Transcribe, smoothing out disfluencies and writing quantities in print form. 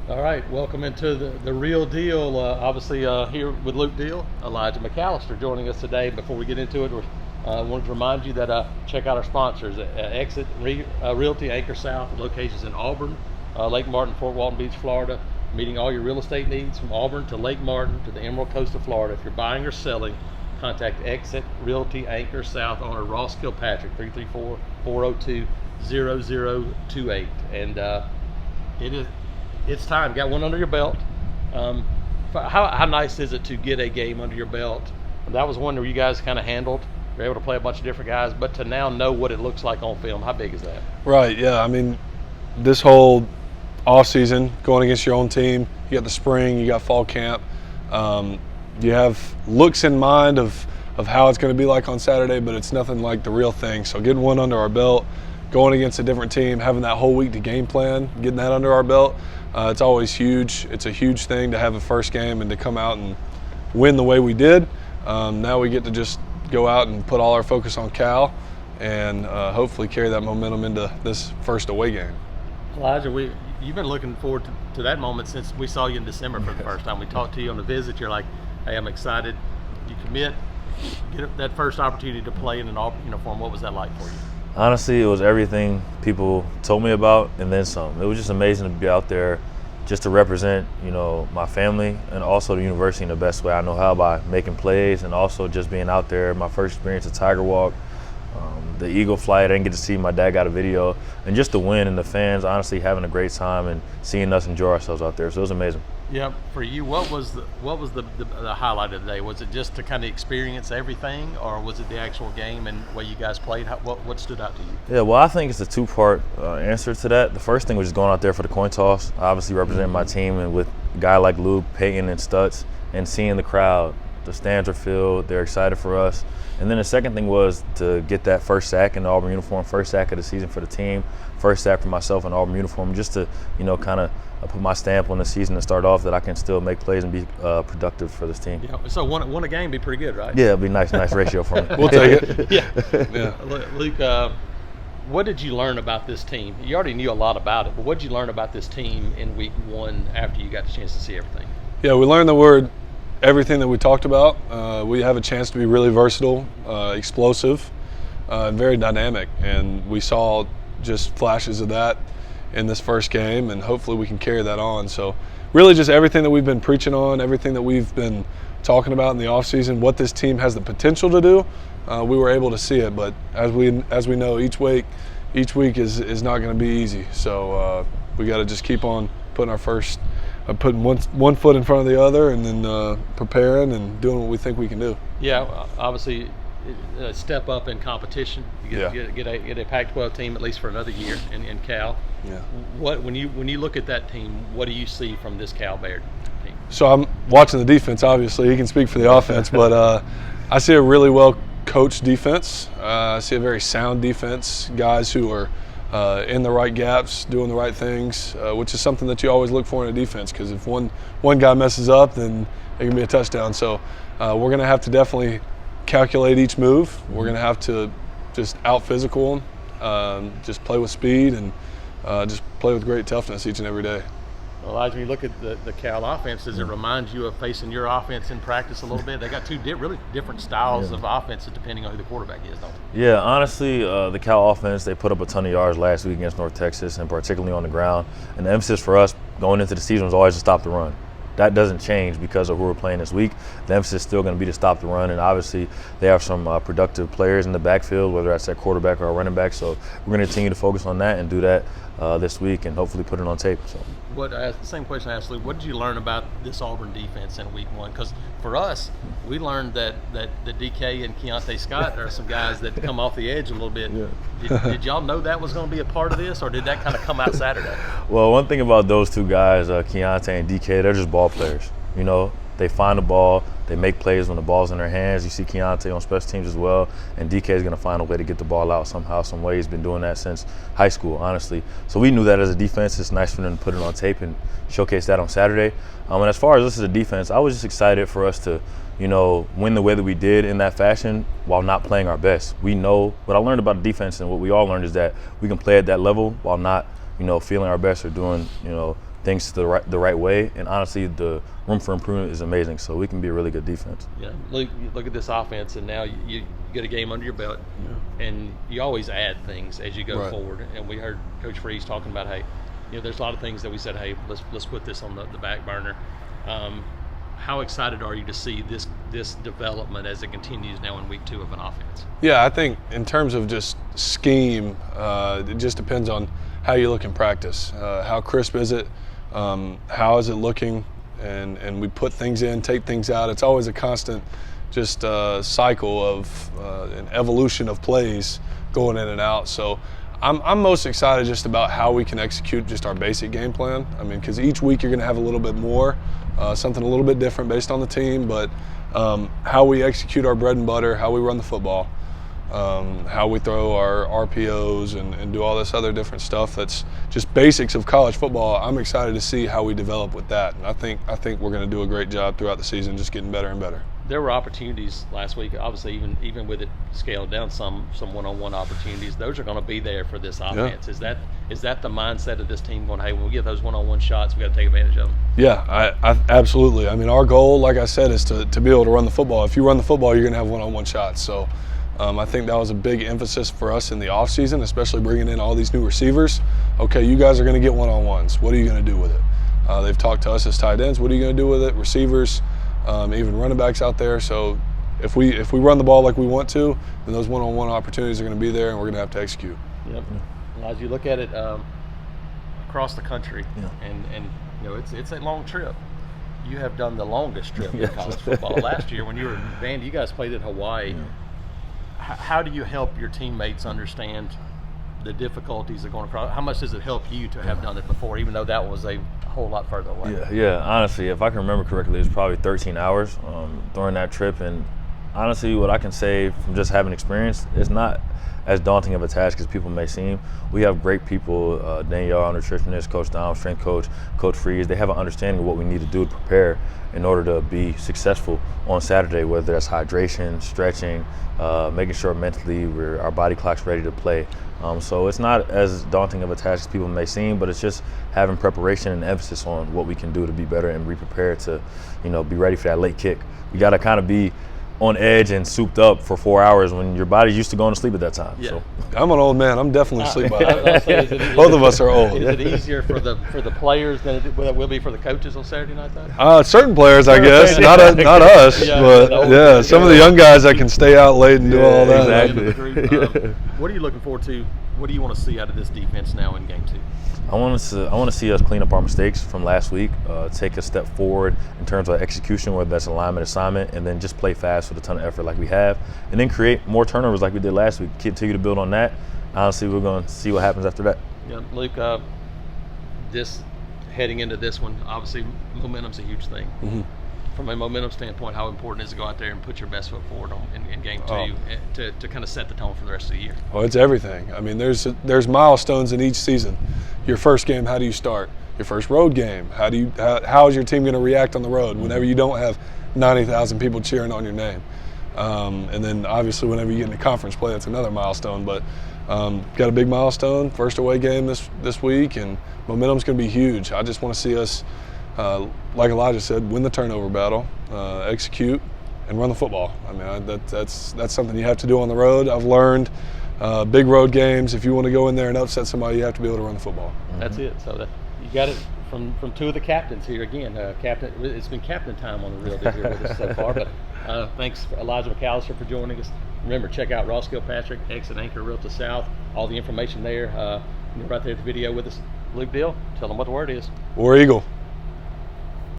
All right, welcome into the real deal. Obviously, here with Luke Deal, Elijah McAllister joining us today. Before we get into it, I wanted to remind you that check out our sponsors: Exit Realty, Anchor South, locations in Auburn, Lake Martin, Fort Walton Beach, Florida, meeting all your real estate needs from Auburn to Lake Martin to the Emerald Coast of Florida. If you're buying or selling, contact Exit Realty, Anchor South, owner Ross Kilpatrick, 334-402-0028, and it's time. Got one under your belt. How nice is it to get a game under your belt? That was one where you guys kind of handled. You're able to play a bunch of different guys, but to now know what it looks like on film, how big is that? Right, yeah. I mean, this whole off season, going against your own team, you got the spring, you got fall camp. You have looks in mind of how it's going to be like on Saturday, but it's nothing like the real thing. So getting one under our belt, going against a different team, having that whole week to game plan, getting that under our belt, it's always huge. It's a huge thing to have a first game and to come out and win the way we did. Now we get to just go out and put all our focus on Cal and hopefully carry that momentum into this first away game. Elijah, you've been looking forward to that moment since we saw you in December for the first time. We talked to you on the visit. You're like, hey, I'm excited. You commit, get that first opportunity to play in an Auburn uniform. What was that like for you? Honestly, it was everything people told me about and then some. It was just amazing to be out there just to represent, my family and also the university in the best way I know how, by making plays and also just being out there. My first experience at Tiger Walk, the Eagle flight, I didn't get to see. My dad got a video, and just the win and the fans honestly having a great time and seeing us enjoy ourselves out there. So it was amazing. Yeah, for you, what was the highlight of the day? Was it just to kind of experience everything, or was it the actual game and the way you guys played? What stood out to you? Yeah, well, I think it's a two-part answer to that. The first thing was just going out there for the coin toss, obviously representing my team, and with a guy like Luke, Peyton, and Stutz, and seeing the crowd. The stands are filled. They're excited for us. And then the second thing was to get that first sack in the Auburn uniform, first sack of the season for the team, first sack for myself in the Auburn uniform, just to, kind of put my stamp on the season and start off that I can still make plays and be productive for this team. Yeah, so one a game be pretty good, right? Yeah, it'd be nice ratio for me. We'll take it. Yeah. Luke, what did you learn about this team? You already knew a lot about it, but what did you learn about this team in week one after you got the chance to see everything? Yeah, we learned the word everything that we talked about. We have a chance to be really versatile, explosive, and very dynamic, and we saw just flashes of that in this first game, and hopefully we can carry that on. So really just everything that we've been preaching on, everything that we've been talking about in the offseason, what this team has the potential to do, we were able to see it. But as we know, each week is not going to be easy. So we got to just keep on putting one foot in front of the other, and then preparing and doing what we think we can do. Yeah, obviously, step up in competition. You get a Pac-12 team at least for another year in Cal. Yeah. When you look at that team, what do you see from this Cal Bear team? So I'm watching the defense. Obviously, he can speak for the offense, but I see a really well coached defense. I see a very sound defense. Guys who are in the right gaps, doing the right things, which is something that you always look for in a defense, because if one guy messes up, then it can be a touchdown. So we're going to have to definitely calculate each move. We're going to have to just out-physical them, just play with speed, and just play with great toughness each and every day. Elijah, when you look at the Cal offense, does it remind you of facing your offense in practice a little bit? They got two really different styles of offenses depending on who the quarterback is, don't they? Yeah, honestly, the Cal offense, they put up a ton of yards last week against North Texas, and particularly on the ground. And the emphasis for us going into the season was always to stop the run. That doesn't change because of who we're playing this week. The emphasis is still going to be to stop the run, and obviously they have some productive players in the backfield, whether that's at quarterback or a running back. So we're going to continue to focus on that and do that this week, and hopefully put it on tape. So. Same question I asked Luke. What did you learn about this Auburn defense in week one? Because for us, we learned that the DK and Keontae Scott are some guys that come off the edge a little bit. Yeah. Did y'all know that was going to be a part of this, or did that kind of come out Saturday? Well, one thing about those two guys, Keontae and DK, they're just ball players. They find the ball, they make plays when the ball's in their hands. You see Keontae on special teams as well, and DK is going to find a way to get the ball out somehow, some way. He's been doing that since high school, honestly. So we knew that as a defense. It's nice for them to put it on tape and showcase that on Saturday. And as far as this as a defense, I was just excited for us to, win the way that we did in that fashion while not playing our best. We know what I learned about the defense, and what we all learned is that we can play at that level while not feeling our best or doing, things the right way. And honestly, the room for improvement is amazing. So we can be a really good defense. Yeah, look at this offense, and now you get a game under your belt, and you always add things as you go forward. And we heard Coach Freeze talking about, hey, there's a lot of things that we said, hey, let's put this on the back burner. How excited are you to see this development as it continues now in week 2 of an offense? Yeah, I think in terms of just scheme, it just depends on how you look in practice. How crisp is it? How is it looking? And we put things in, take things out. It's always a constant just cycle of an evolution of plays going in and out. So I'm most excited just about how we can execute just our basic game plan. I mean, because each week you're going to have a little bit more, something a little bit different based on the team, but how we execute our bread and butter, how we run the football, how we throw our RPOs and do all this other different stuff that's just basics of college football. I'm excited to see how we develop with that, and I think we're going to do a great job throughout the season, just getting better and better. There were opportunities last week, obviously, even with it scaled down, some one-on-one opportunities. Those are going to be there for this offense. Yeah. Is that the mindset of this team going, hey, when we get those one-on-one shots, we got to take advantage of them? Yeah, I absolutely. I mean, our goal, like I said, is to be able to run the football. If you run the football, you're going to have one-on-one shots. So I think that was a big emphasis for us in the offseason, especially bringing in all these new receivers. Okay, you guys are going to get one-on-ones. What are you going to do with it? They've talked to us as tight ends. What are you going to do with it? Receivers. Even running backs out there. So if we run the ball like we want to, then those one-on-one opportunities are going to be there, and we're going to have to execute. Yep. Well, as you look at it across the country, and it's a long trip. You have done the longest trip in college football. Last year when you were in Vandy, you guys played at Hawaii. Yeah. How do you help your teammates understand the difficulties of going across? How much does it help you to have done it before, even though that was a whole lot further away? Yeah. Honestly, if I can remember correctly, it was probably 13 hours during that trip. And honestly, what I can say from just having experience, it's not as daunting of a task as people may seem. We have great people, Danielle, our nutritionist, Coach Dom, strength coach, Coach Freeze. They have an understanding of what we need to do to prepare in order to be successful on Saturday, whether that's hydration, stretching, making sure mentally our body clock's ready to play. So it's not as daunting of a task as people may seem, but it's just having preparation and emphasis on what we can do to be better and be prepared to, be ready for that late kick. You got to kind of be on edge and souped up for 4 hours when your body's used to going to sleep at that time. Yeah. So I'm an old man. I'm definitely asleep by that. Both of us are old. Is it easier for the players than it will be for the coaches on Saturday night, though? Certain players, I guess. Not us. But some of the young guys that can stay out late and do all that. Exactly. What are you looking forward to? What do you want to see out of this defense now in game 2? I want to see us clean up our mistakes from last week, take a step forward in terms of execution, whether that's alignment, assignment, and then just play fast with a ton of effort like we have, and then create more turnovers like we did last week. Continue to build on that. Honestly, we're going to see what happens after that. Yeah, Luke, heading into this one, obviously momentum's a huge thing. Mm-hmm. From a momentum standpoint, how important is it to go out there and put your best foot forward in game 2 to kind of set the tone for the rest of the year? Well, it's everything. I mean, there's milestones in each season. Your first game, how do you start? Your first road game, how is your team going to react on the road whenever you don't have 90,000 people cheering on your name? And then obviously whenever you get into conference play, that's another milestone. But got a big milestone, first away game this week, and momentum's going to be huge. I just want to see us, like Elijah said, win the turnover battle, execute, and run the football. I mean, that's something you have to do on the road. I've learned big road games, if you want to go in there and upset somebody, you have to be able to run the football. That's it. So you got it from two of the captains here again. It's been captain time on the Real Deal here with us so far. But thanks, Elijah McAllister, for joining us. Remember, check out Ross Kilpatrick, Exit Anchor Realtor South. All the information there. Right there at the video with us. Luke Deal, tell them what the word is. War Eagle.